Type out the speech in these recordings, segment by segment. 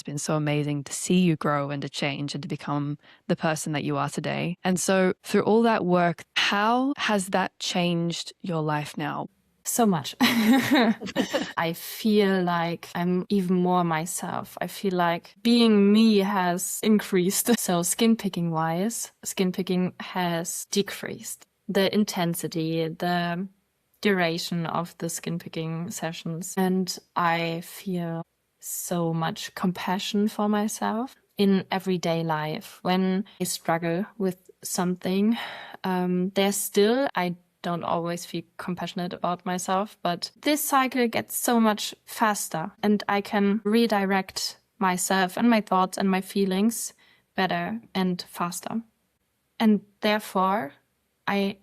been so amazing to see you grow and to change and to become the person that you are today. And so through all that work, how has that changed your life now? So much. I feel like I'm even more myself. I feel like being me has increased. So skin picking wise, skin picking has decreased. The intensity, the duration of the skin picking sessions. And I feel so much compassion for myself in everyday life. When I struggle with something, I don't always feel compassionate about myself, but this cycle gets so much faster and I can redirect myself and my thoughts and my feelings better and faster. And therefore, I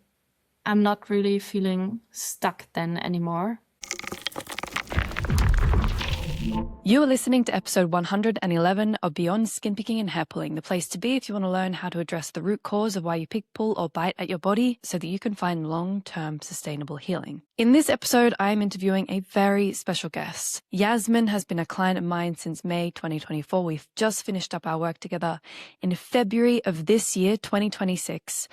am not really feeling stuck then anymore. You are listening to episode 111 of Beyond Skin Picking and Hair Pulling, the place to be if you want to learn how to address the root cause of why you pick, pull, or bite at your body so that you can find long-term sustainable healing. In this episode, I am interviewing a very special guest. Yasmin has been a client of mine since May 2024. We've just finished up our work together in February of this year, 2026.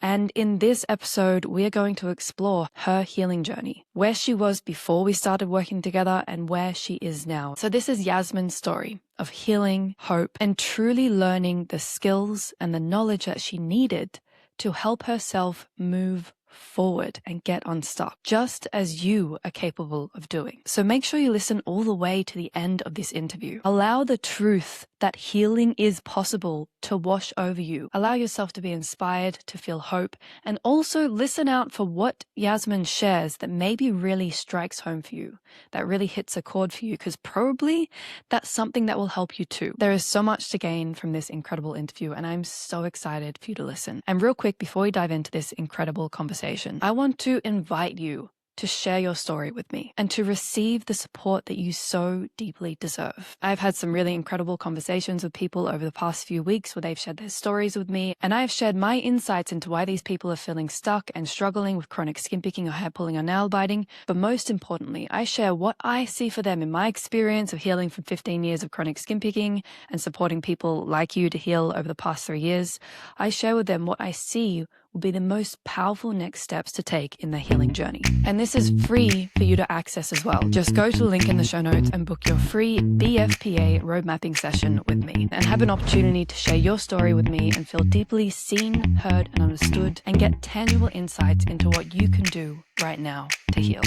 And in this episode, we are going to explore her healing journey, where she was before we started working together and where she is now. So this is Yasmin's story of healing, hope, and truly learning the skills and the knowledge that she needed to help herself move forward and get unstuck, just as you are capable of doing. So make sure you listen all the way to the end of this interview. Allow the truth that healing is possible to wash over you. Allow yourself to be inspired, to feel hope, and also listen out for what Yasmin shares that maybe really strikes home for you, that really hits a chord for you, because probably that's something that will help you too. There is so much to gain from this incredible interview, and I'm so excited for you to listen. And real quick, before we dive into this incredible conversation, I want to invite you to share your story with me and to receive the support that you so deeply deserve. I've had some really incredible conversations with people over the past few weeks where they've shared their stories with me, and I've shared my insights into why these people are feeling stuck and struggling with chronic skin picking or hair pulling or nail biting. But most importantly, I share what I see for them in my experience of healing from 15 years of chronic skin picking and supporting people like you to heal over the past 3 years. I share with them what I see will be the most powerful next steps to take in their healing journey. And this is free for you to access as well. Just go to the link in the show notes and book your free BFPA road mapping session with me and have an opportunity to share your story with me and feel deeply seen, heard, and understood and get tangible insights into what you can do right now to heal.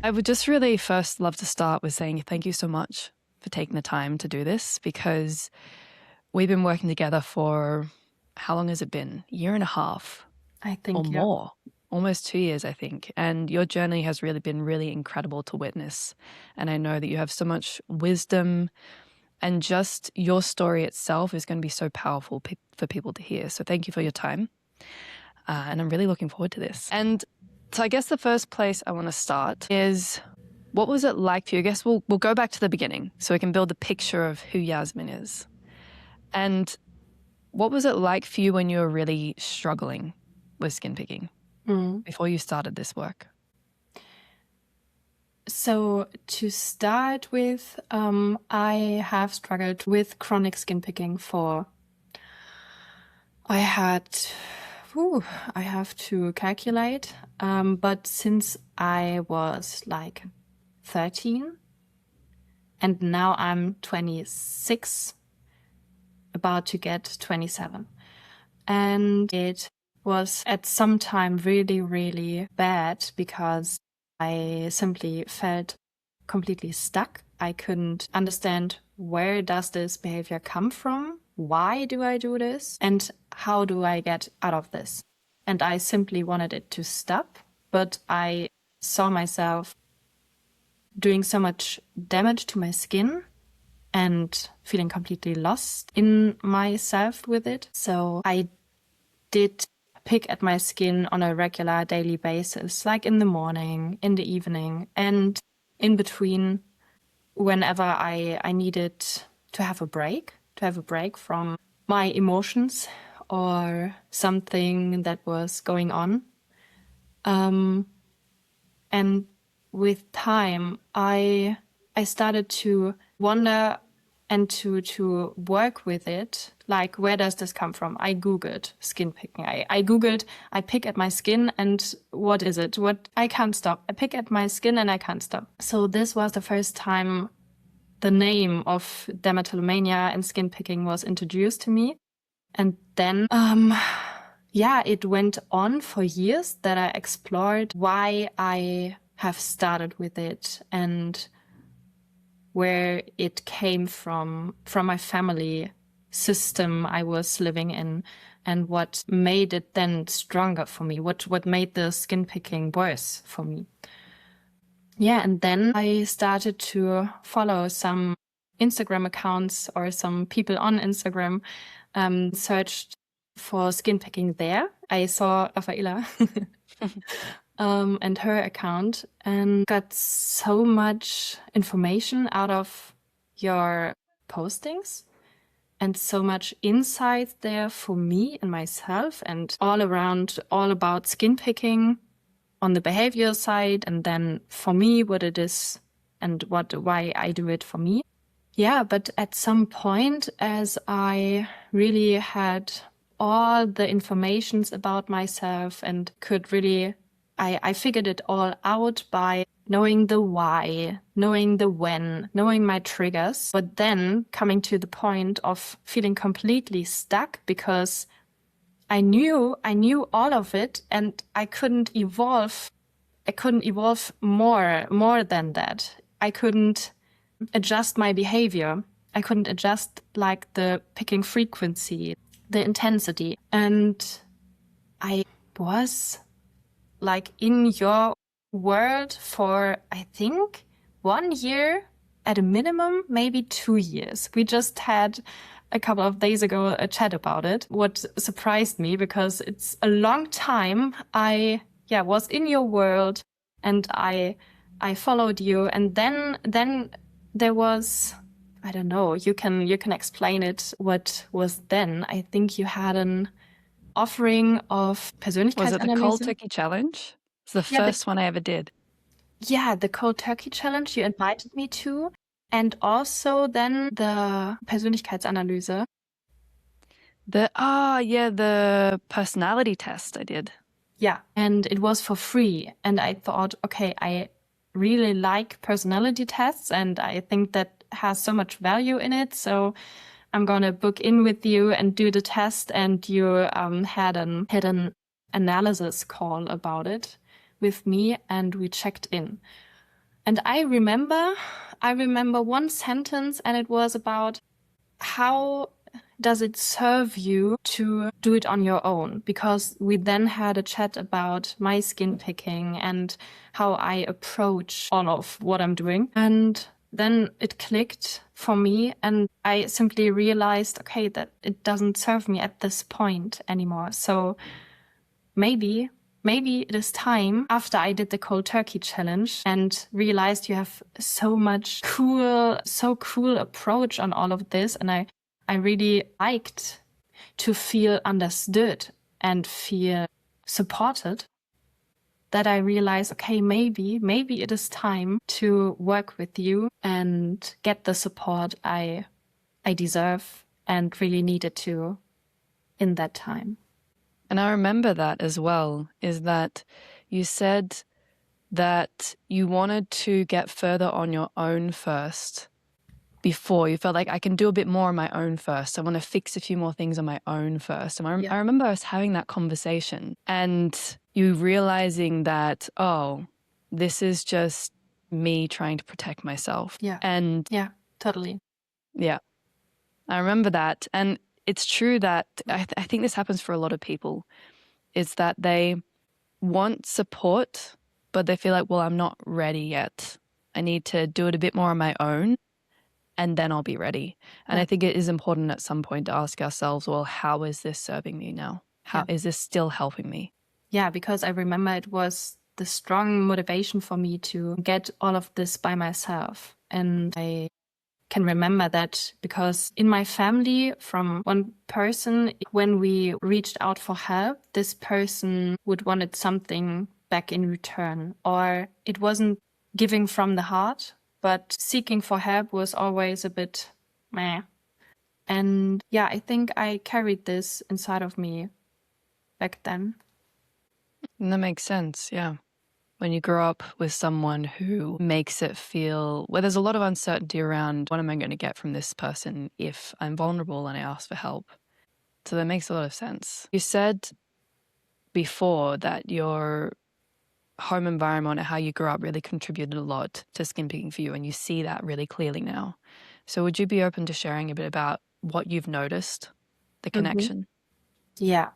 I would just really first love to start with saying thank you so much for taking the time to do this, because we've been working together for, how long has it been? 1.5 years, I think, or more. Almost 2 years, I think. And your journey has really been really incredible to witness. And I know that you have so much wisdom, and just your story itself is going to be so powerful for people to hear. So thank you for your time. And I'm really looking forward to this. And so I guess the first place I want to start is, what was it like for you? I guess we'll go back to the beginning so we can build a picture of who Yasmin is. And what was it like for you when you were really struggling with skin picking before you started this work? So to start with, I have struggled with chronic skin picking I have to calculate, but since I was like 13 and now I'm 26, about to get 27. And it was at some time really, really bad because I simply felt completely stuck. I couldn't understand, where does this behavior come from? Why do I do this? And how do I get out of this? And I simply wanted it to stop, but I saw myself doing so much damage to my skin and feeling completely lost in myself with it. So I did pick at my skin on a regular daily basis, like in the morning, in the evening, and in between, whenever I needed to have a break from my emotions or something that was going on. And with time, I started to wonder and to work with it. Like, where does this come from? I Googled skin picking. I Googled, I pick at my skin and what is it? I can't stop. I pick at my skin and I can't stop. So this was the first time the name of dermatillomania and skin picking was introduced to me. And then, it went on for years that I explored why I have started with it and where it came from my family system I was living in, and what made it then stronger for me, what made the skin picking worse for me. Yeah, and then I started to follow some Instagram accounts or some people on Instagram, searched for skin picking there. I saw Rafaela and her account and got so much information out of your postings and so much insight there for me and myself and all about skin picking on the behavior side, and then for me what it is and why I do it for me. Yeah, but at some point, as I really had all the informations about myself and could really, I figured it all out by knowing the why, knowing the when, knowing my triggers, but then coming to the point of feeling completely stuck because I knew all of it and I couldn't evolve. I couldn't evolve more than that. I couldn't adjust my behavior. I couldn't adjust like the picking frequency, the intensity. And I was like in your world for, I think, 1 year at a minimum, maybe 2 years. We just had a couple of days ago a chat about it. What surprised me, because it's a long time I was in your world and I followed you, and then there was, I don't know, you can explain it, what was then. I think you had an offering of Persönlichkeitsanalyse. Was it the cold turkey challenge? It's the first one I ever did. Yeah, the cold turkey challenge you invited me to, and also then the Persönlichkeitsanalyse. The personality test I did. Yeah, and it was for free. And I thought, okay, I really like personality tests and I think that has so much value in it. So I'm going to book in with you and do the test. And you had an analysis call about it with me and we checked in. And I remember one sentence, and it was about how does it serve you to do it on your own? Because we then had a chat about my skin picking and how I approach all of what I'm doing. And then it clicked for me and I simply realized, okay, that it doesn't serve me at this point anymore. So maybe it is time, after I did the cold turkey challenge and realized you have so cool approach on all of this. And I really liked to feel understood and feel supported, that I realized, okay, maybe it is time to work with you and get the support I deserve and really needed to in that time. And I remember that as well, is that you said that you wanted to get further on your own first. Before you felt like I can do a bit more on my own first. I want to fix a few more things on my own first. And I remember us having that conversation and you realizing that, oh, this is just me trying to protect myself. Yeah. And yeah, totally. Yeah. I remember that. And it's true that I think this happens for a lot of people, is that they want support, but they feel like, well, I'm not ready yet. I need to do it a bit more on my own. And then I'll be ready. And I think it is important at some point to ask ourselves, well, how is this serving me now? How is this still helping me? Yeah, because I remember it was the strong motivation for me to get all of this by myself. And I can remember that because in my family, from one person, when we reached out for help, this person would wanted something back in return, or it wasn't giving from the heart. But seeking for help was always a bit meh. And yeah, I think I carried this inside of me back then. And that makes sense, yeah. When you grow up with someone who makes it feel, where there's a lot of uncertainty around what am I going to get from this person if I'm vulnerable and I ask for help. So that makes a lot of sense. You said before that your home environment and how you grew up really contributed a lot to skin picking for you, and you see that really clearly now. So would you be open to sharing a bit about what you've noticed, the connection? Yeah.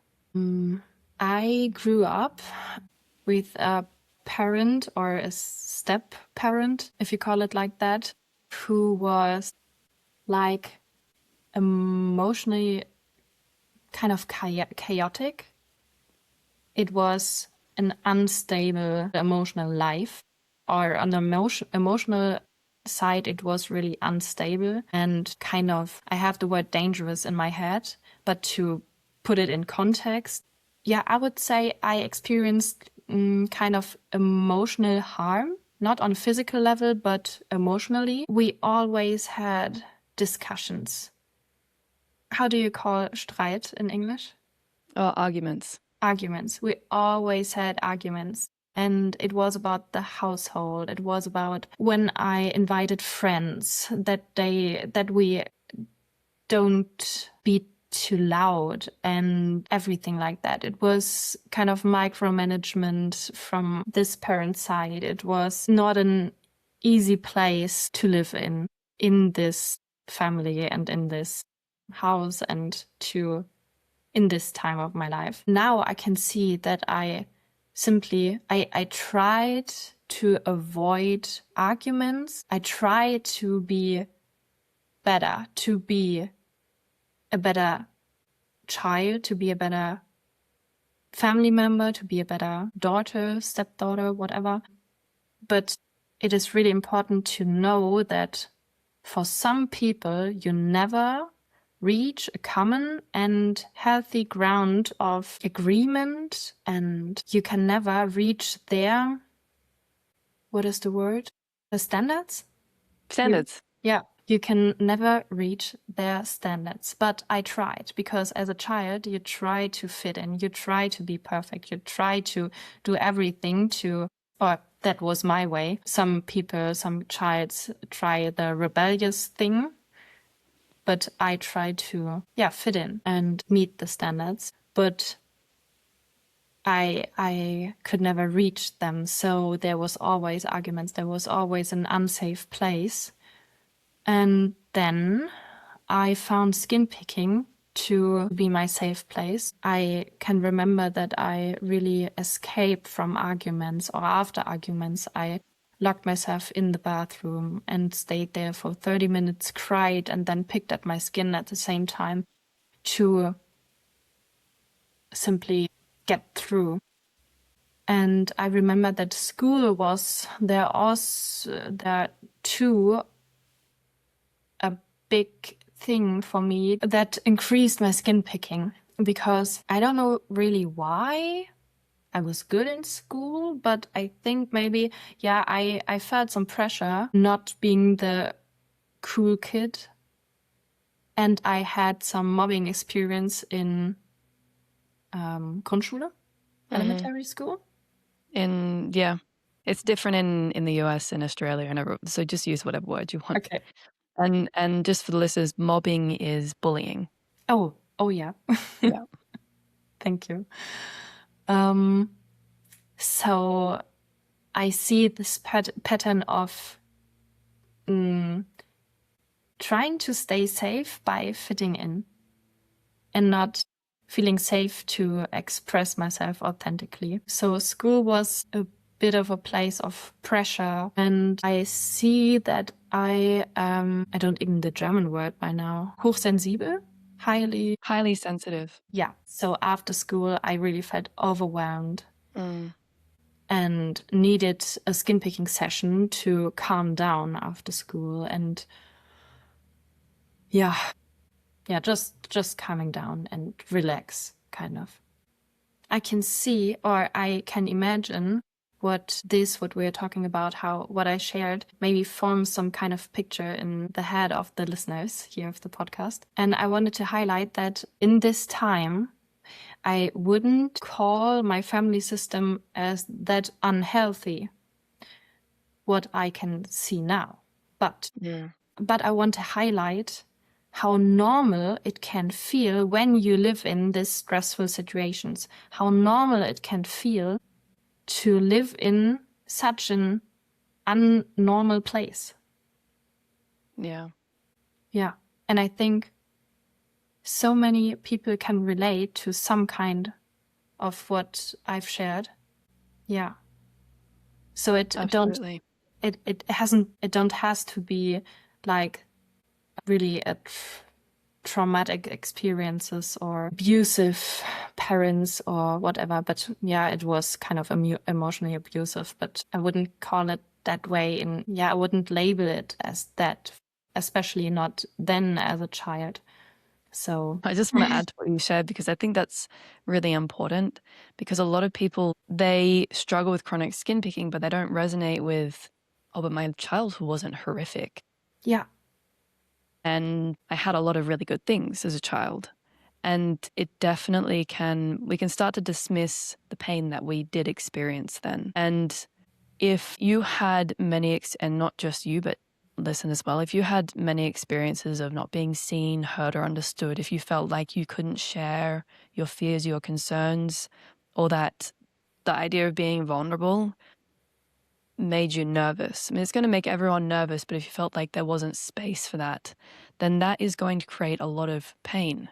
I grew up with a parent or a step parent, if you call it like that, who was like emotionally kind of chaotic. It was an unstable emotional life, or on the emotional side, it was really unstable and kind of, I have the word dangerous in my head, but to put it in context, yeah, I would say I experienced kind of emotional harm, not on physical level, but emotionally. We always had discussions. How do you call Streit in English? Arguments. Arguments. We always had arguments. And it was about the household. It was about when I invited friends that we don't be too loud and everything like that. It was kind of micromanagement from this parent side. It was not an easy place to live in this family and in this house and to in this time of my life. Now I can see that I tried to avoid arguments. I tried to be better, to be a better child, to be a better family member, to be a better daughter, stepdaughter, whatever. But it is really important to know that for some people, you never reach a common and healthy ground of agreement, and you can never reach their, what is the word? The standards? Standards. Yeah, you can never reach their standards. But I tried, because as a child, you try to fit in, you try to be perfect, you try to do everything to, or that was my way. Some people, some childs try the rebellious thing, but I try to, fit in and meet the standards. But I could never reach them. So there was always arguments. There was always an unsafe place. And then I found skin picking to be my safe place. I can remember that I really escaped from arguments, or after arguments, I locked myself in the bathroom and stayed there for 30 minutes, cried, and then picked at my skin at the same time to simply get through. And I remember that school was there too a big thing for me that increased my skin picking, because I don't know really why. I was good in school, but I think maybe, I felt some pressure not being the cool kid. And I had some mobbing experience in Grundschule, elementary school. It's different in the US and Australia, and so just use whatever word you want. Okay. And just for the listeners, mobbing is bullying. Oh yeah. Yeah. Thank you. So I see this pattern of trying to stay safe by fitting in and not feeling safe to express myself authentically. So school was a bit of a place of pressure, and I see that I don't even the German word by now. Hochsensibel? Highly sensitive. Yeah. So after school, I really felt overwhelmed and needed a skin picking session to calm down after school. And just calming down and relax, kind of. I can see, or I can imagine what we're talking about, what I shared maybe forms some kind of picture in the head of the listeners here of the podcast. And I wanted to highlight that in this time, I wouldn't call my family system as that unhealthy, what I can see now. But I want to highlight how normal it can feel when you live in these stressful situations, how normal it can feel to live in such an unnormal place. Yeah. Yeah. And I think so many people can relate to some kind of what I've shared. Yeah. So it Absolutely. don't has to be like really a traumatic experiences or abusive parents or whatever. But yeah, it was kind of emotionally abusive, but I wouldn't call it that way. I wouldn't label it as that, especially not then as a child. So I just want to add to what you shared, because I think that's really important, because a lot of people, they struggle with chronic skin picking, but they don't resonate with, oh, but my childhood wasn't horrific. yeah. And I had a lot of really good things as a child. And it definitely we can start to dismiss the pain that we did experience then. And if you had many, and not just you, but listen as well, if you had many experiences of not being seen, heard, or understood, if you felt like you couldn't share your fears, your concerns, or that the idea of being vulnerable made you nervous. I mean, it's going to make everyone nervous, but if you felt like there wasn't space for that, then that is going to create a lot of pain,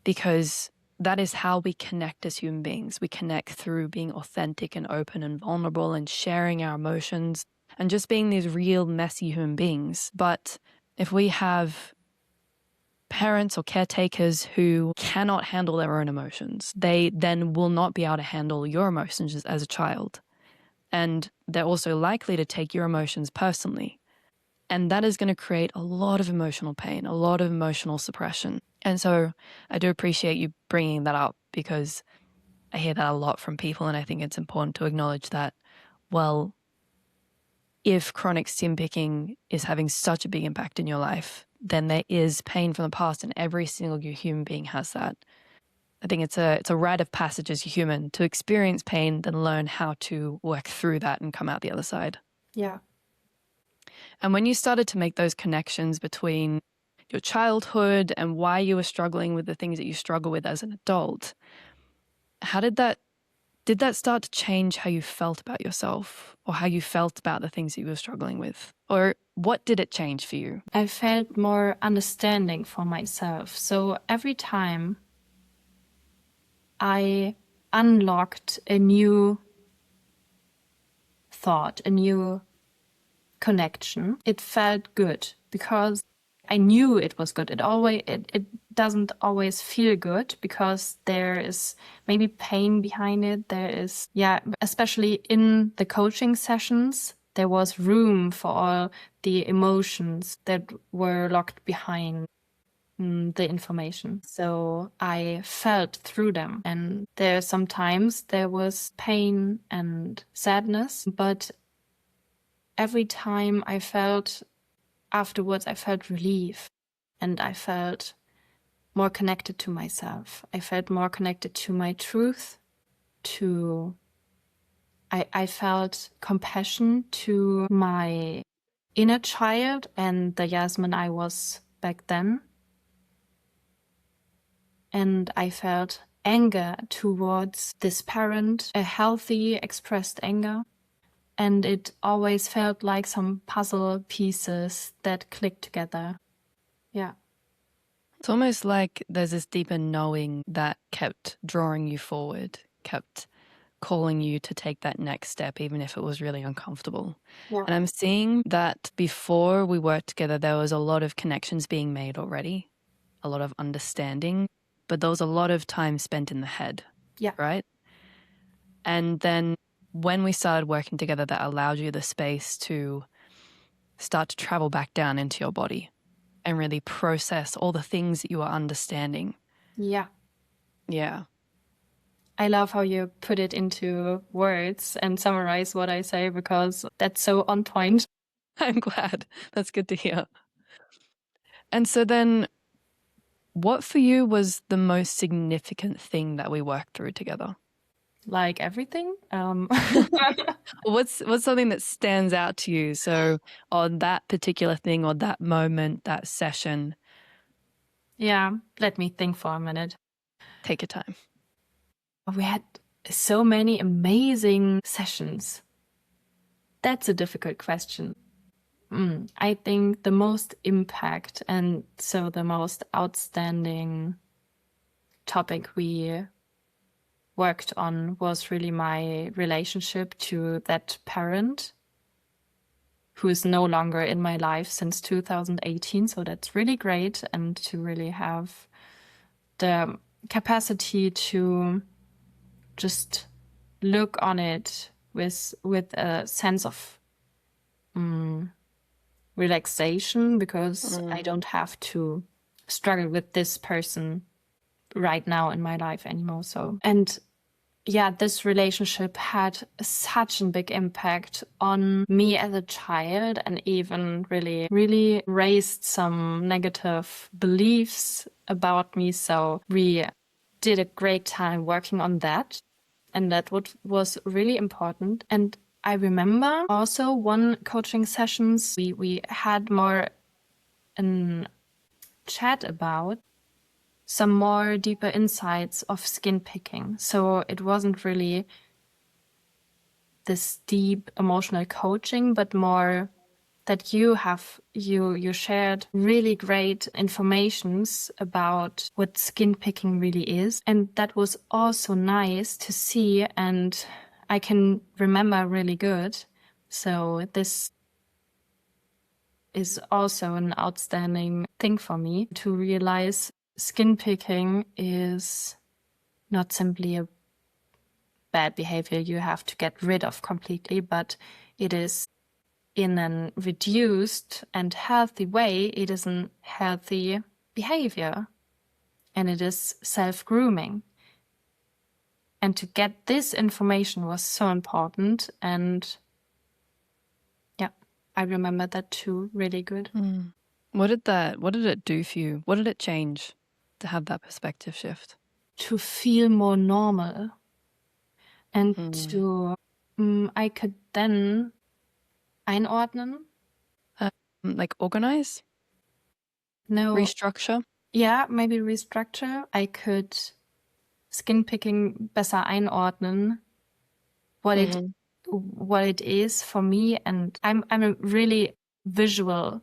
because that is how we connect as human beings. We connect through being authentic and open and vulnerable and sharing our emotions and just being these real messy human beings. But if we have parents or caretakers who cannot handle their own emotions, they then will not be able to handle your emotions as a child. And they're also likely to take your emotions personally. And that is going to create a lot of emotional pain, a lot of emotional suppression. And so I do appreciate you bringing that up, because I hear that a lot from people. And I think it's important to acknowledge that, well, if chronic skin picking is having such a big impact in your life, then there is pain from the past, and every single human being has that. I think it's a rite of passage as a human to experience pain, then learn how to work through that and come out the other side. Yeah. And when you started to make those connections between your childhood and why you were struggling with the things that you struggle with as an adult, how did that start to change how you felt about yourself, or how you felt about the things that you were struggling with? Or what did it change for you? I felt more understanding for myself. So every time I unlocked a new thought, a new connection, it felt good, because I knew it was good. It doesn't always feel good, because there is maybe pain behind it. There is, especially in the coaching sessions, there was room for all the emotions that were locked behind the information. So I felt through them, and sometimes there was pain and sadness, but every time afterwards, I felt relief, and I felt more connected to myself. I felt more connected to my truth, I felt compassion to my inner child and the Yasmin I was back then. And I felt anger towards this parent, a healthy expressed anger. And it always felt like some puzzle pieces that clicked together. Yeah. It's almost like there's this deeper knowing that kept drawing you forward, kept calling you to take that next step, even if it was really uncomfortable. Yeah. And I'm seeing that before we worked together, there was a lot of connections being made already, a lot of understanding, but there was a lot of time spent in the head. Yeah. Right? And then when we started working together, that allowed you the space to start to travel back down into your body and really process all the things that you are understanding. Yeah. Yeah. I love how you put it into words and summarize what I say, because that's so on point. I'm glad. That's good to hear. And so then, what for you was the most significant thing that we worked through together? Like everything. What's something that stands out to you? So on that particular thing or that moment, that session, Yeah, let me think for a minute. take your time. We had so many amazing sessions. That's a difficult question. I think the most impact and so the most outstanding topic we worked on was really my relationship to that parent who is no longer in my life since 2018. So that's really great. And to really have the capacity to just look on it with a sense of relaxation, because I don't have to struggle with this person right now in my life anymore. So, and yeah, this relationship had such a big impact on me as a child, and even really, really raised some negative beliefs about me. So we did a great time working on that. And that was really important. And I remember also one coaching sessions, we had more a chat about some more deeper insights of skin picking. So it wasn't really this deep emotional coaching, but more that you shared really great informations about what skin picking really is. And that was also nice to see, and I can remember really good. So this is also an outstanding thing for me, to realize skin picking is not simply a bad behavior you have to get rid of completely, but it is in a reduced and healthy way. It is a healthy behavior, and it is self-grooming. And to get this information was so important. And yeah, I remember that too really good. What did it do for you? What did it change to have that perspective shift? To feel more normal, and to I could then einordnen. Like organize? No. Restructure? Ja, maybe restructure. I could skin picking besser einordnen, what it is for me. And I'm a really visual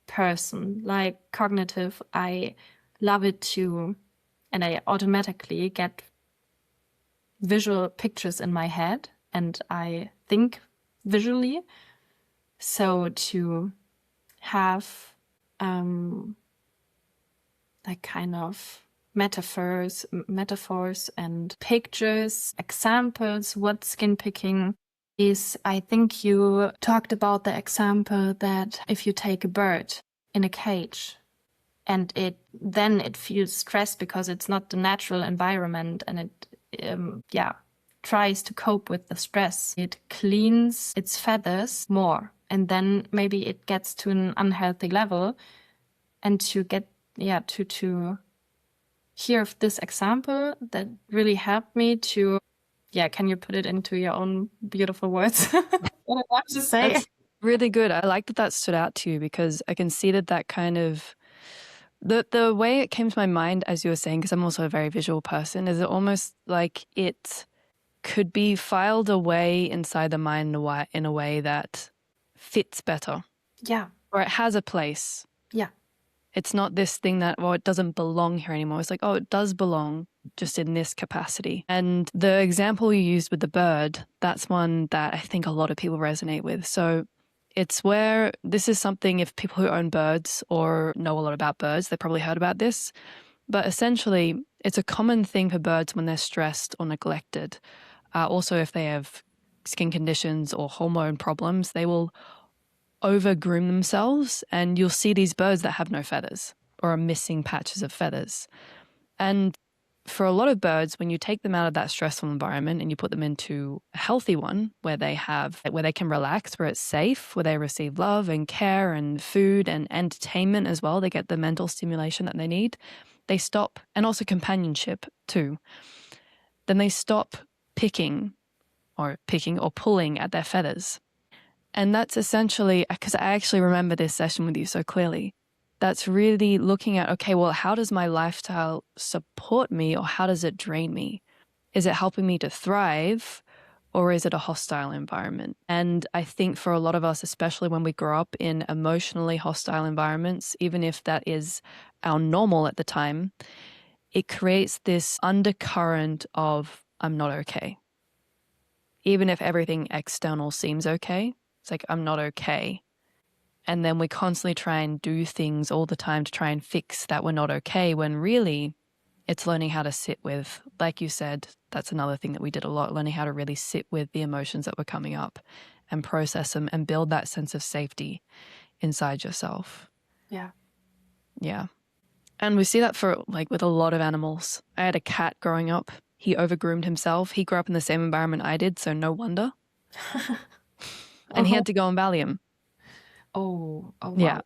person, like cognitive. I love it too, and I automatically get visual pictures in my head, and I think visually. So to have like kind of metaphors and pictures, examples, what skin picking is. I think you talked about the example that if you take a bird in a cage and it feels stressed because it's not the natural environment, and it tries to cope with the stress. It cleans its feathers more, and then maybe it gets to an unhealthy level. And to get to hear of this example, that really helped me to can you put it into your own beautiful words? What I want to say. That's really good. I like that stood out to you, because I can see that kind of the way it came to my mind as you were saying, because I'm also a very visual person, is it almost like it could be filed away inside the mind in a way that fits better. Yeah. Or it has a place. Yeah. It's not this thing that, it doesn't belong here anymore. It's like, it does belong, just in this capacity. And the example you used with the bird, that's one that I think a lot of people resonate with. So it's where this is something, if people who own birds or know a lot about birds, they probably heard about this. But essentially, it's a common thing for birds when they're stressed or neglected. Also, if they have skin conditions or hormone problems, they will over-groom themselves, and you'll see these birds that have no feathers or are missing patches of feathers. And for a lot of birds, when you take them out of that stressful environment and you put them into a healthy one where they can relax, where it's safe, where they receive love and care and food and entertainment as well, they get the mental stimulation that they need, they stop, and also companionship too. Then they stop picking or pulling at their feathers. And that's essentially, because I actually remember this session with you so clearly, that's really looking at, okay, well, how does my lifestyle support me, or how does it drain me? Is it helping me to thrive, or is it a hostile environment? And I think for a lot of us, especially when we grow up in emotionally hostile environments, even if that is our normal at the time, it creates this undercurrent of, I'm not okay. Even if everything external seems okay, it's like, I'm not okay. And then we constantly try and do things all the time to try and fix that we're not okay, when really it's learning how to sit with, like you said, that's another thing that we did a lot, learning how to really sit with the emotions that were coming up and process them and build that sense of safety inside yourself. Yeah. Yeah. And we see that for with a lot of animals. I had a cat growing up. He overgroomed himself. He grew up in the same environment I did, so no wonder. And he had to go on Valium. Oh, wow. Yeah.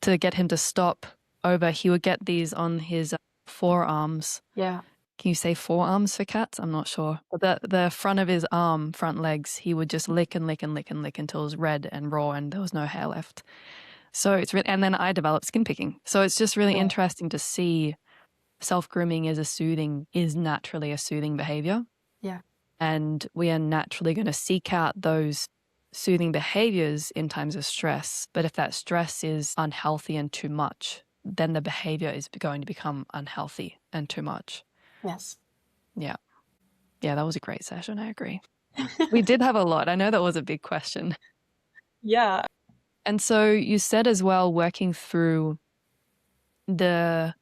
To get him to stop over, he would get these on his forearms. Yeah. Can you say forearms for cats? I'm not sure. But the front of his front legs, he would just lick and lick and lick and lick until it was red and raw and there was no hair left. So it's really, and then I developed skin picking. So it's just really interesting to see self-grooming is naturally a soothing behavior. Yeah. And we are naturally going to seek out those soothing behaviors in times of stress. But if that stress is unhealthy and too much, then the behavior is going to become unhealthy and too much. Yes. Yeah. Yeah, that was a great session. I agree. We did have a lot. I know that was a big question. Yeah. And so you said as well, working through the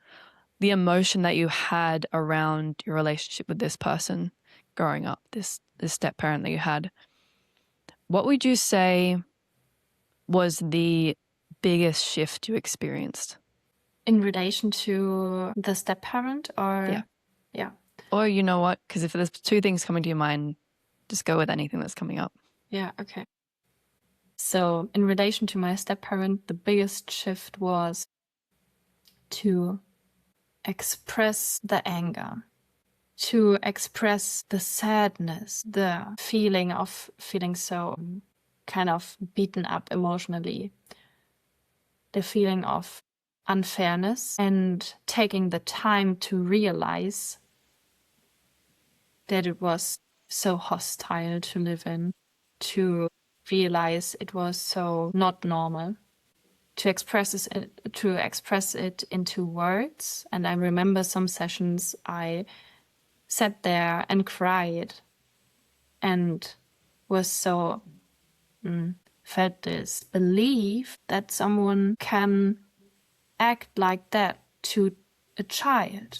emotion that you had around your relationship with this person growing up, this step parent that you had. What would you say was the biggest shift you experienced? In relation to the step parent, or? Yeah. Yeah. Or you know what? Because if there's two things coming to your mind, just go with anything that's coming up. Yeah, okay. So in relation to my step parent, the biggest shift was to express the anger, to express the sadness, the feeling of feeling so kind of beaten up emotionally, the feeling of unfairness, and taking the time to realize that it was so hostile to live in, to realize it was so not normal, to express it into words. And I remember some sessions I sat there and cried and was so felt this belief that someone can act like that to a child.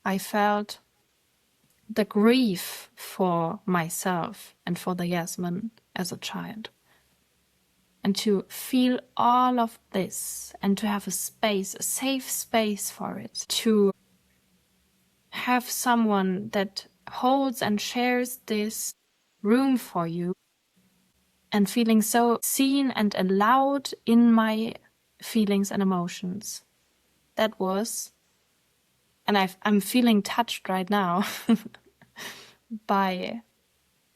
I felt the grief for myself and for the Yasmin as a child. And to feel all of this and to have a space, a safe space for it, to have someone that holds and shares this room for you, and feeling so seen and allowed in my feelings and emotions. That was, and I'm feeling touched right now by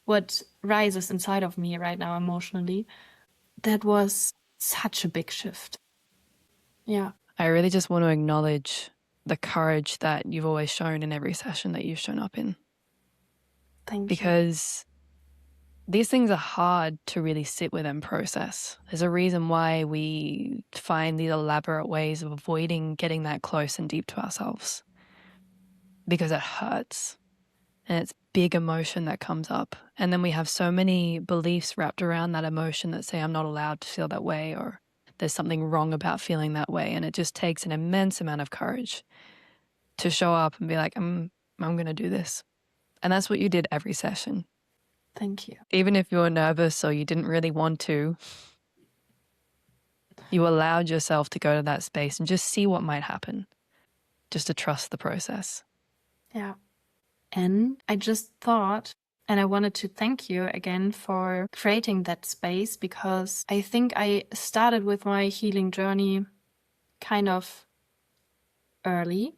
what rises inside of me right now emotionally. That was such a big shift. Yeah. I really just want to acknowledge the courage that you've always shown in every session that you've shown up in. Thank you. Because these things are hard to really sit with and process. There's a reason why we find these elaborate ways of avoiding getting that close and deep to ourselves. Because it hurts. And it's big emotion that comes up. And then we have so many beliefs wrapped around that emotion that say, I'm not allowed to feel that way, or there's something wrong about feeling that way. And it just takes an immense amount of courage to show up and be like, I'm going to do this. And that's what you did every session. Thank you. Even if you were nervous or you didn't really want to, you allowed yourself to go to that space and just see what might happen, just to trust the process. Yeah. And I just thought, and I wanted to thank you again for creating that space, because I think I started with my healing journey kind of early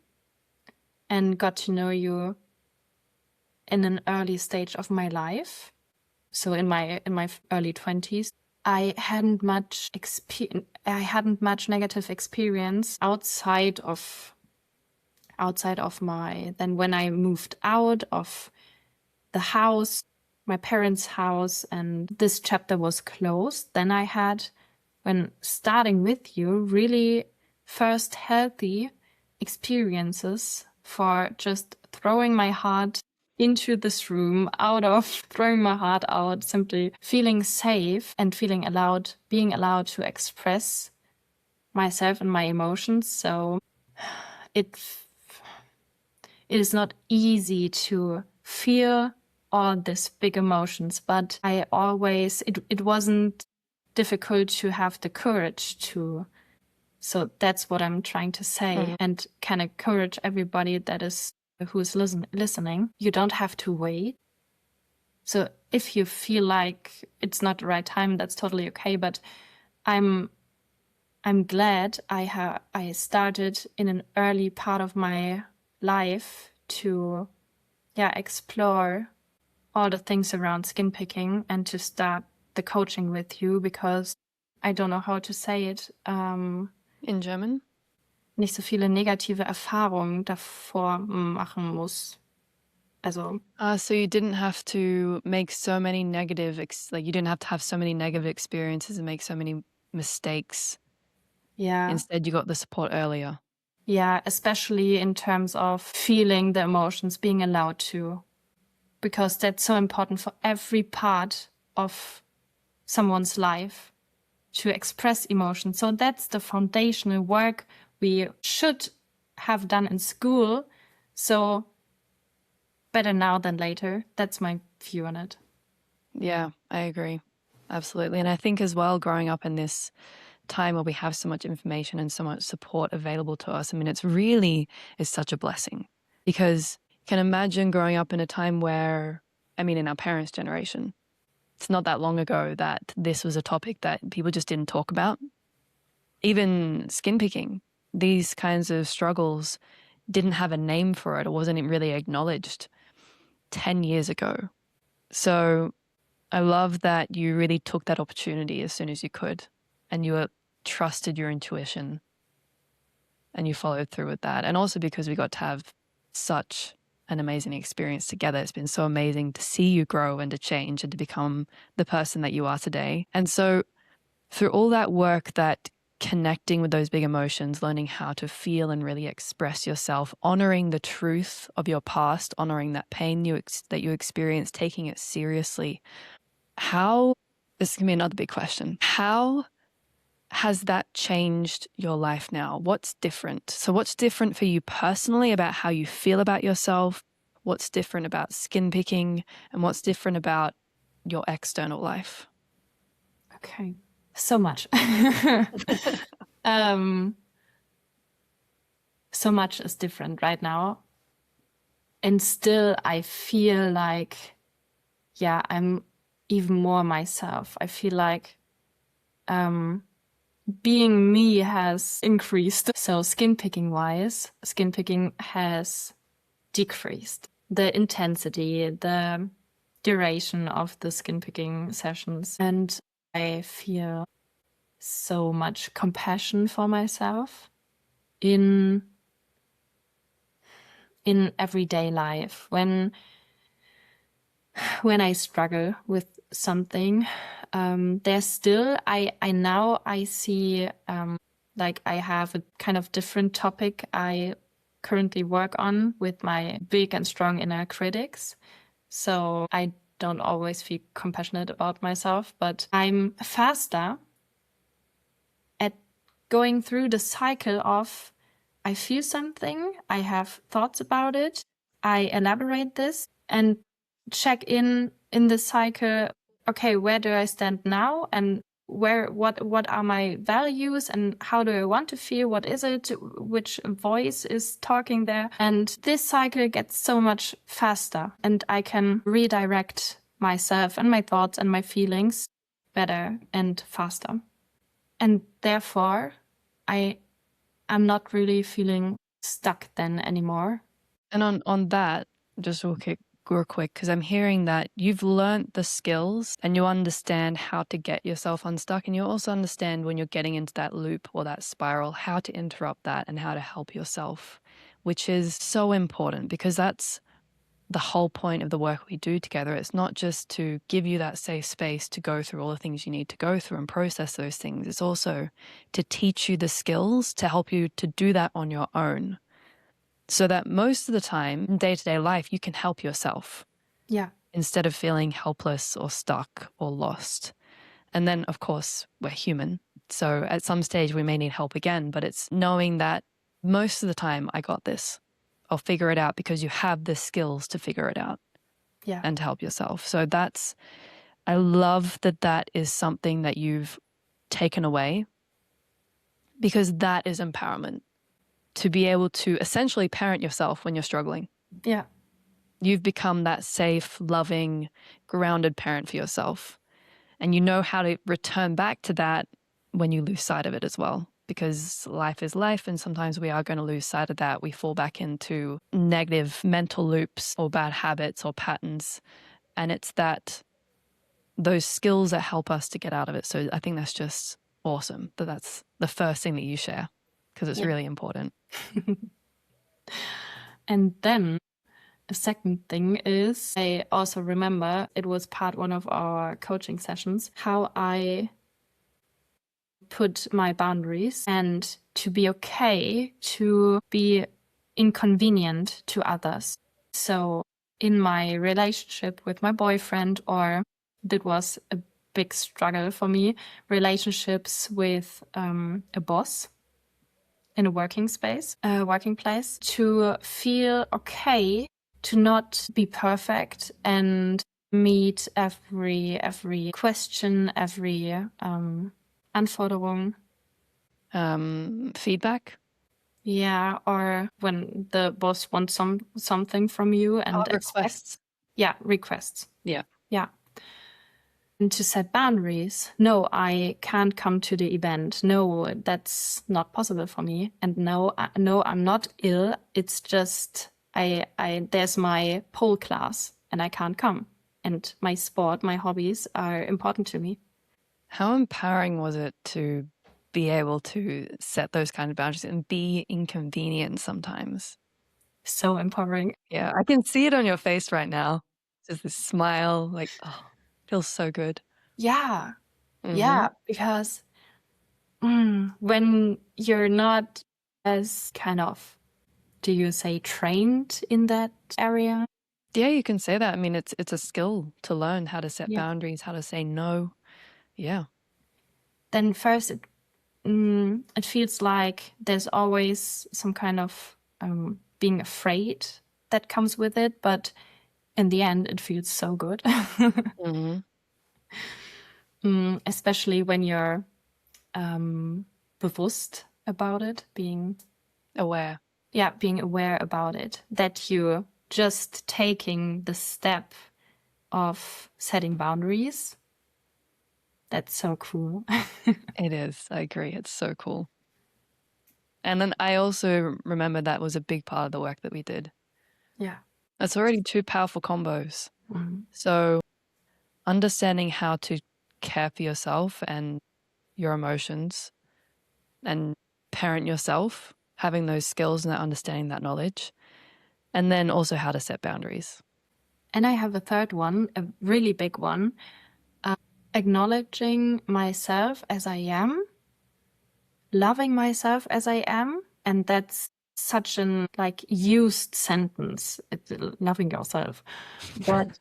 and got to know you in an early stage of my life. So in my early 20s, I hadn't much negative experience outside of my, then when I moved out of the house, my parents' house, and this chapter was closed, then I had, when starting with you, really first healthy experiences for just throwing my heart into this room, throwing my heart out, simply feeling safe and being allowed to express myself and my emotions. So it is not easy to feel all these big emotions, but it wasn't difficult to have the courage to. So that's what I'm trying to say, and can encourage everybody who's listening. You don't have to wait. So if you feel like it's not the right time, that's totally okay. But I'm glad I started in an early part of my life to explore all the things around skin picking and to start the coaching with you, because I don't know how to say it. In German? Nicht so viele negative Erfahrungen davor machen muss. Also, So you didn't have to make so many you didn't have to have so many negative experiences and make so many mistakes. yeah. Instead, you got the support earlier. Yeah, especially in terms of feeling the emotions, being allowed to, because that's so important for every part of someone's life, to express emotion. So that's the foundational work we should have done in school. So better now than later. That's my view on it. Yeah, I agree. Absolutely. And I think as well, growing up in this time where we have so much information and so much support available to us, I mean, it's really is such a blessing, because you can imagine growing up in a time where, I mean, in our parents' generation, it's not that long ago that this was a topic that people just didn't talk about. Even skin picking, these kinds of struggles didn't have a name for it. It wasn't really acknowledged 10 years ago. So I love that you really took that opportunity as soon as you could, and you trusted your intuition and you followed through with that. And also because we got to have such an amazing experience together. It's been so amazing to see you grow and to change and to become the person that you are today. And so through all that work, that connecting with those big emotions, learning how to feel and really express yourself, honoring the truth of your past, honoring that pain that you experienced, taking it seriously, this can be another big question. How has that changed your life now? What's different? So what's different for you personally about how you feel about yourself? What's different about skin picking? And what's different about your external life? Okay. So much. So much is different right now. And still I feel like, I'm even more myself. I feel like being me has increased. So skin picking has decreased. The intensity, the duration of the skin picking sessions. And I feel so much compassion for myself in everyday life. When I struggle with something, there's still, I see, like I have a kind of different topic I currently work on with my big and strong inner critics. So I don't always feel compassionate about myself, but I'm faster at going through the cycle of, I feel something, I have thoughts about it, I elaborate this and check in the cycle. Okay, where do I stand now? And what are my values and how do I want to feel? What is it? Which voice is talking there? And this cycle gets so much faster, and I can redirect myself and my thoughts and my feelings better and faster. And therefore, I'm not really feeling stuck then anymore. And on that, just real quick, because I'm hearing that you've learned the skills and you understand how to get yourself unstuck, and you also understand when you're getting into that loop or that spiral, how to interrupt that and how to help yourself, which is so important because that's the whole point of the work we do together. It's not just to give you that safe space to go through all the things you need to go through and process those things. It's also to teach you the skills to help you to do that on your own. So that most of the time in day-to-day life, you can help yourself. Yeah. Instead of feeling helpless or stuck or lost. And then, of course, we're human. So at some stage, we may need help again, but it's knowing that most of the time, I got this. I'll figure it out because you have the skills to figure it out. Yeah. And to help yourself. So I love that is something that you've taken away, because that is empowerment. To be able to essentially parent yourself when you're struggling. Yeah. You've become that safe, loving, grounded parent for yourself. And you know how to return back to that when you lose sight of it as well. Because life is life, and sometimes we are going to lose sight of that. We fall back into negative mental loops or bad habits or patterns. And it's those skills that help us to get out of it. So I think that's just awesome that's the first thing that you share, because it's really important. And then a second thing is, I also remember it was part one of our coaching sessions, how I put my boundaries and to be okay to be inconvenient to others. So in my relationship with my boyfriend, or that was a big struggle for me, relationships with a boss in a working place, to feel okay to not be perfect and meet every question, every Anforderung. Feedback? Yeah, or when the boss wants something from you and requests. Yeah, requests. Yeah. Yeah. And to set boundaries. No, I can't come to the event. No, that's not possible for me. And no, I'm not ill. It's just there's my pole class and I can't come. And my sport, my hobbies are important to me. How empowering was it to be able to set those kind of boundaries and be inconvenient sometimes? So empowering. Yeah, I can see it on your face right now. Just this smile, like, oh, feels so good. Yeah. Yeah, because when you're not as kind of, do you say, trained in that area? Yeah, you can say that. I mean, it's a skill to learn how to set boundaries, how to say no. Yeah. Then first it feels like there's always some kind of being afraid that comes with it, but in the end it feels so good. Especially when you're bewusst about it, being aware. Yeah, being aware about it, that you're just taking the step of setting boundaries. That's so cool. It is. I agree. It's so cool. And then I also remember that was a big part of the work that we did. Yeah. That's already two powerful combos. So understanding how to care for yourself and your emotions and parent yourself, having those skills and that understanding, that knowledge, and then also how to set boundaries. And I have a third one, a really big one, acknowledging myself as I am, loving myself as I am. And that's such an used sentence, loving yourself. But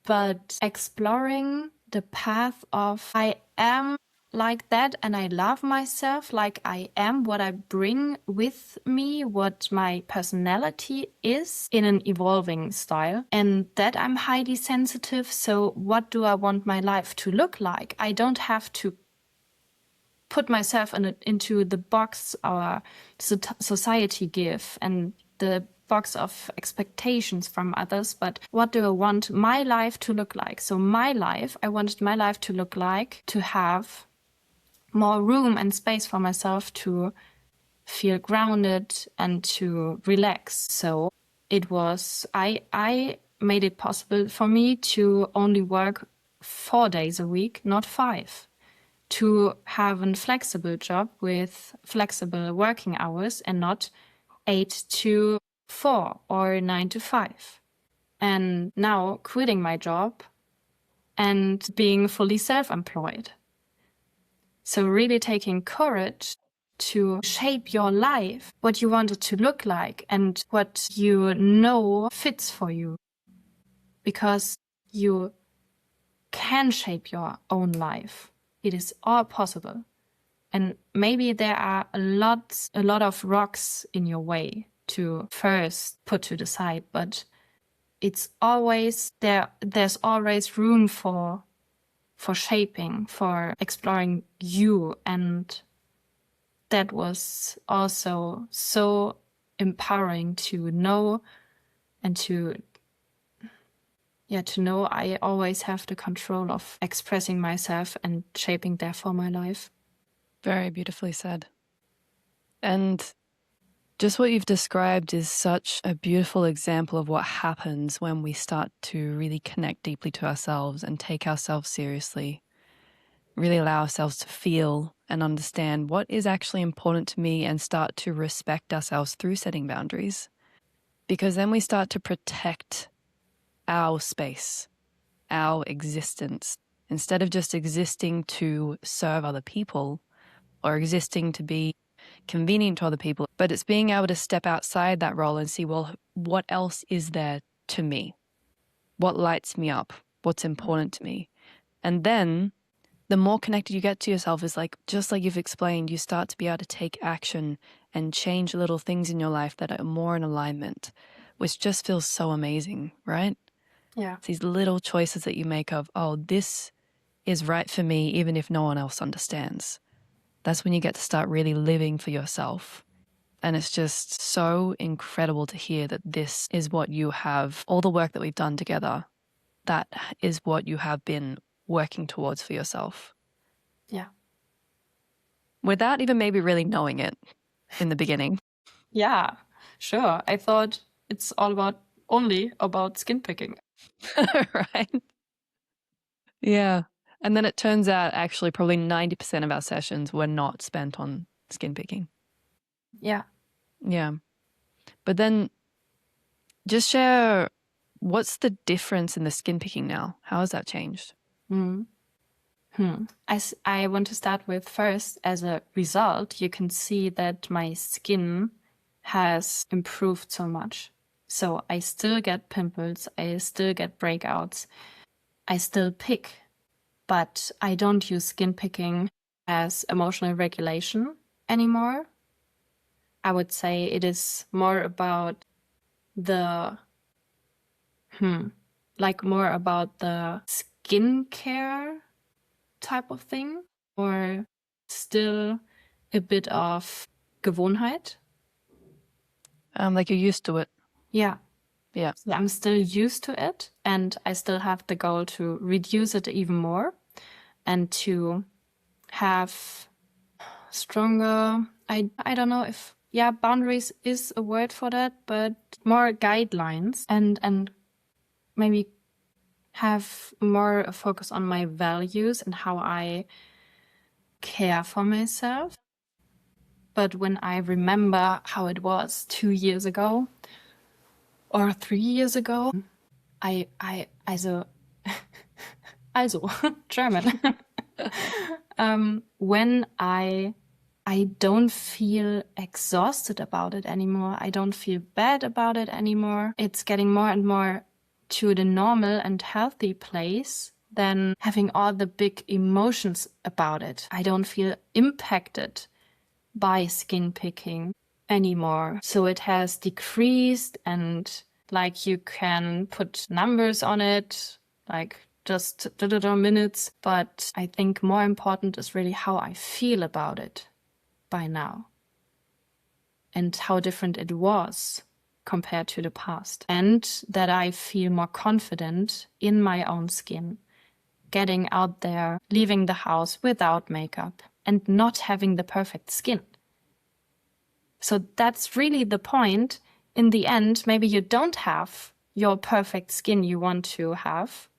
but exploring the path of I am like that, and I love myself like I am, what I bring with me, what my personality is in an evolving style, and that I'm highly sensitive. So what do I want my life to look like? I don't have to put myself into the box our society give and the box of expectations from others, but what do I want my life to look like? So I wanted my life to look like to have more room and space for myself to feel grounded and to relax. So it was, I made it possible for me to only work 4 days a week, not 5, to have a flexible job with flexible working hours and not 8 to 4 or 9 to 5. And now quitting my job and being fully self-employed. So really taking courage to shape your life, what you want it to look like and what you know fits for you. Because you can shape your own life. It is all possible. And maybe there are a lot of rocks in your way to first put to the side, but it's always there's always room for shaping, for exploring you. And that was also so empowering to know and to know I always have the control of expressing myself and shaping therefore my life. Very beautifully said. And just what you've described is such a beautiful example of what happens when we start to really connect deeply to ourselves and take ourselves seriously, really allow ourselves to feel and understand what is actually important to me and start to respect ourselves through setting boundaries. Because then we start to protect our space, our existence, instead of just existing to serve other people or existing to be convenient to other people, but it's being able to step outside that role and see, well, what else is there to me? What lights me up? What's important to me? And then the more connected you get to yourself is like, just like you've explained, you start to be able to take action and change little things in your life that are more in alignment, which just feels so amazing, right? Yeah. It's these little choices that you make of, oh, this is right for me, even if no one else understands. That's when you get to start really living for yourself. And it's just so incredible to hear that this is what you have, all the work that we've done together, that is what you have been working towards for yourself. Yeah. Without even maybe really knowing it in the beginning. Yeah, sure. I thought it's only about skin picking. Right? Yeah. And then it turns out actually probably 90% of our sessions were not spent on skin picking. Yeah. Yeah. But then just share, what's the difference in the skin picking now? How has that changed? I want to start with first, as a result, you can see that my skin has improved so much. So I still get pimples, I still get breakouts, I still pick, but I don't use skin picking as emotional regulation anymore. I would say it is more about the more about the skincare type of thing, or still a bit of Gewohnheit. Like you're used to it. Yeah. Yeah. So I'm still used to it, and I still have the goal to reduce it even more and to have stronger, I don't know if, boundaries is a word for that, but more guidelines and maybe have more focus on my values and how I care for myself. But when I remember how it was 2 years ago or 3 years ago, also German. When I don't feel exhausted about it anymore. I don't feel bad about it anymore. It's getting more and more to the normal and healthy place than having all the big emotions about it. I don't feel impacted by skin picking anymore. So it has decreased, and like you can put numbers on it, like just minutes. But I think more important is really how I feel about it by now and how different it was compared to the past, and that I feel more confident in my own skin, getting out there, leaving the house without makeup and not having the perfect skin. So that's really the point. In the end, maybe you don't have your perfect skin you want to have,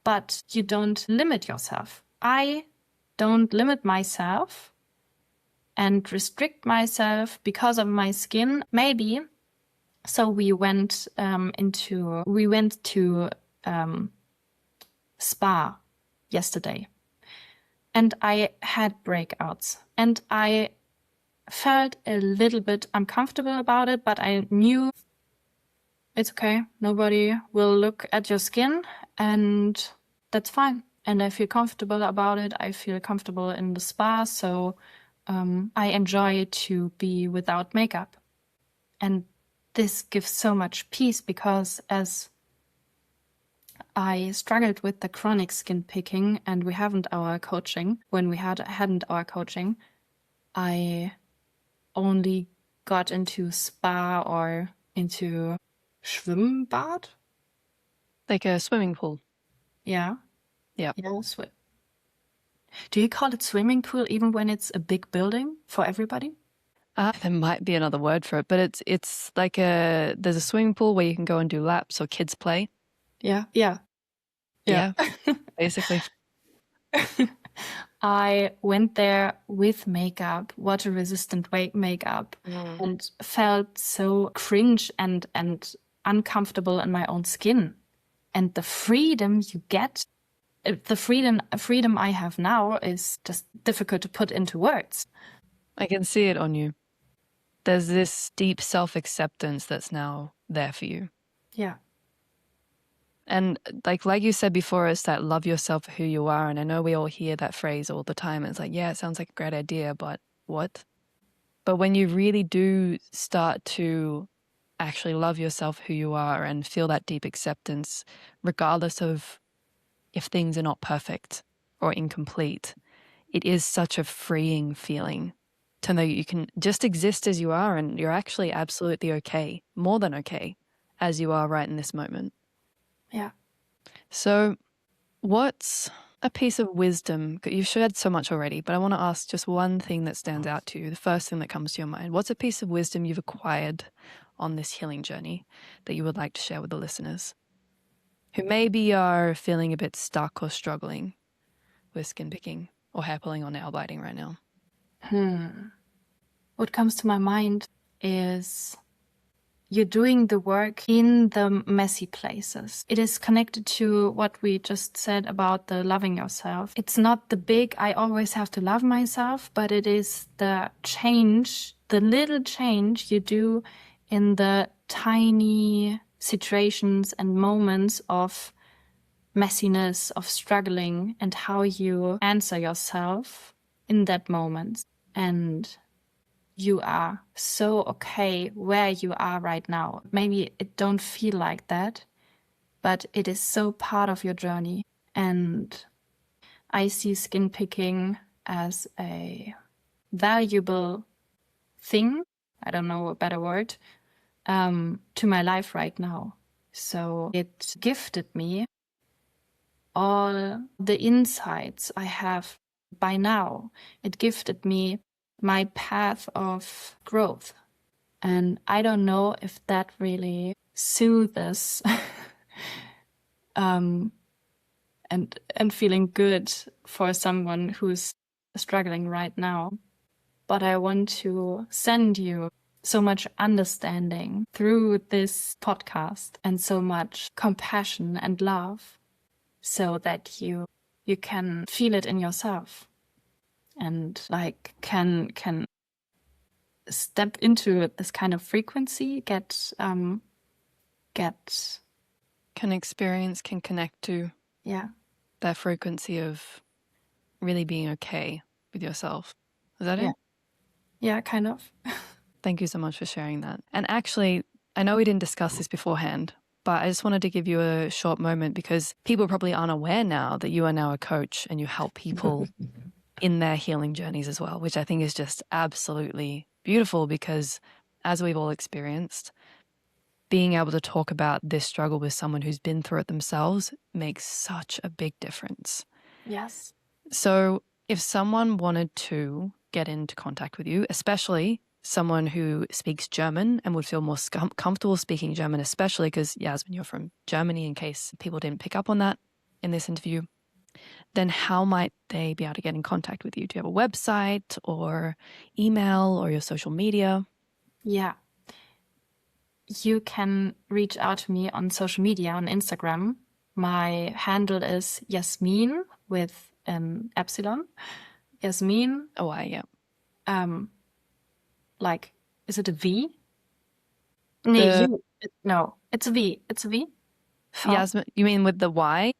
but you don't limit yourself. I don't limit myself and restrict myself because of my skin. Maybe. So we went to spa yesterday, and I had breakouts, and I felt a little bit uncomfortable about it, but I knew it's okay. Nobody will look at your skin, and that's fine. And I feel comfortable about it. I feel comfortable in the spa, so I enjoy to be without makeup. And this gives so much peace, because as I struggled with the chronic skin picking and we hadn't our coaching, I only got into spa or into Schwimmbad. Like a swimming pool. Yeah. Yeah. Yeah. Do you call it swimming pool even when it's a big building for everybody? There might be another word for it, but it's like there's a swimming pool where you can go and do laps or kids play. Yeah. Yeah. Yeah, basically. I went there with makeup, water-resistant makeup, and felt so cringe and uncomfortable in my own skin. And the freedom you get, the freedom I have now is just difficult to put into words. I can see it on you. There's this deep self-acceptance that's now there for you. Yeah. And like you said before, it's that love yourself for who you are. And I know we all hear that phrase all the time. It's like, yeah, it sounds like a great idea, but what? But when you really do start to actually love yourself who you are and feel that deep acceptance, regardless of if things are not perfect or incomplete, it is such a freeing feeling to know you can just exist as you are, and you're actually absolutely okay, more than okay, as you are right in this moment. Yeah. So what's a piece of wisdom? You've shared so much already, but I want to ask just one thing that stands out to you, the first thing that comes to your mind. What's a piece of wisdom you've acquired on this healing journey that you would like to share with the listeners who maybe are feeling a bit stuck or struggling with skin picking or hair pulling or nail biting right now? What comes to my mind is you're doing the work in the messy places. It is connected to what we just said about the loving yourself. It's not the big, I always have to love myself, but it is the change, the little change you do in the tiny situations and moments of messiness, of struggling, and how you answer yourself in that moment. And you are so okay where you are right now. Maybe it don't feel like that, but it is so part of your journey. And I see skin picking as a valuable thing, I don't know a better word, to my life right now. So it gifted me all the insights I have by now. It gifted me my path of growth. And I don't know if that really soothes and feeling good for someone who's struggling right now. But I want to send you so much understanding through this podcast and so much compassion and love, so that you can feel it in yourself and like can step into this kind of frequency, Can experience, can connect to. Yeah. that frequency of really being okay with yourself. Is that it? Yeah, kind of. Thank you so much for sharing that. And actually, I know we didn't discuss this beforehand, but I just wanted to give you a short moment because people probably aren't aware now that you are now a coach and you help people in their healing journeys as well, which I think is just absolutely beautiful because as we've all experienced, being able to talk about this struggle with someone who's been through it themselves makes such a big difference. Yes. So if someone wanted to get into contact with you, especially someone who speaks German and would feel more comfortable speaking German, especially because, Yasmin, you're from Germany, in case people didn't pick up on that in this interview, then how might they be able to get in contact with you? Do you have a website or email or your social media? Yeah. You can reach out to me on social media, on Instagram. My handle is Yasmin with an epsilon. Yasmin. Oh, yeah. Like, is it a V? Nee, no, it's a V. It's a V. Yasmin, you mean with the Y?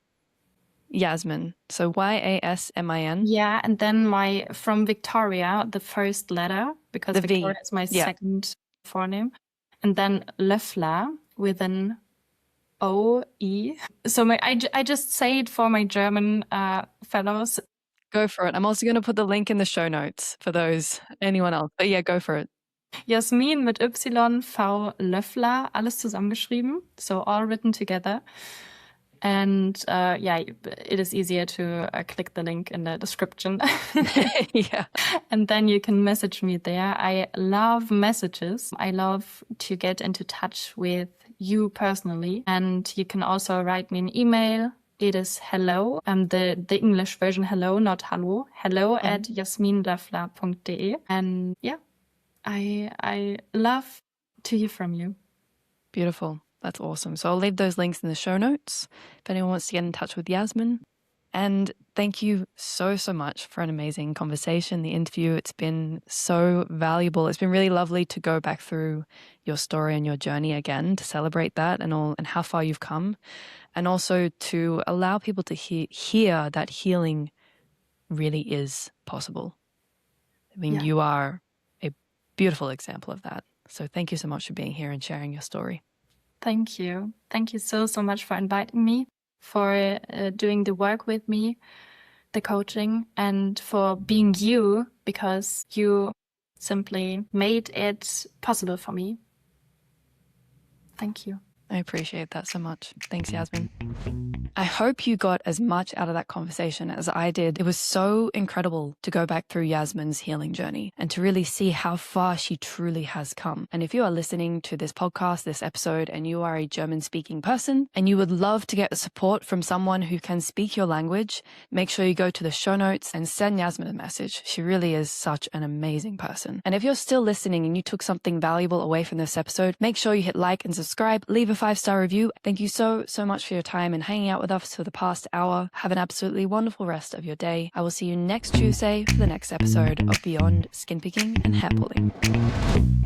Yasmin. So Yasmin. Yeah, and then from Victoria, the first letter, because The Victoria V. is my second forename. And then Löffler with an O-E. So I just say it for my German fellows. Go for it. I'm also going to put the link in the show notes for anyone else. But yeah, go for it. Yasmin mit Y, V, Löffler, alles zusammengeschrieben. So all written together. And it is easier to click the link in the description. Yeah. And then you can message me there. I love messages. I love to get into touch with you personally. And you can also write me an email. It is hello, the English version hello, not hallo. Hello at jasminlöffler.de. And yeah, I love to hear from you. Beautiful. That's awesome. So I'll leave those links in the show notes if anyone wants to get in touch with Yasmin. And thank you so, so much for an amazing conversation, the interview. It's been so valuable. It's been really lovely to go back through your story and your journey again to celebrate that and how far you've come. And also to allow people to hear that healing really is possible. I mean, you are a beautiful example of that. So thank you so much for being here and sharing your story. Thank you. Thank you so, so much for inviting me, for doing the work with me, the coaching, and for being you, because you simply made it possible for me. Thank you. I appreciate that so much. Thanks, Yasmin. I hope you got as much out of that conversation as I did. It was so incredible to go back through Yasmin's healing journey and to really see how far she truly has come. And if you are listening to this podcast, this episode, and you are a German-speaking person and you would love to get support from someone who can speak your language, make sure you go to the show notes and send Yasmin a message. She really is such an amazing person. And if you're still listening and you took something valuable away from this episode, make sure you hit like and subscribe, leave a 5-star review. Thank you so, so much for your time and hanging out with us for the past hour. Have an absolutely wonderful rest of your day. I will see you next Tuesday for the next episode of Beyond Skin Picking and Hair Pulling.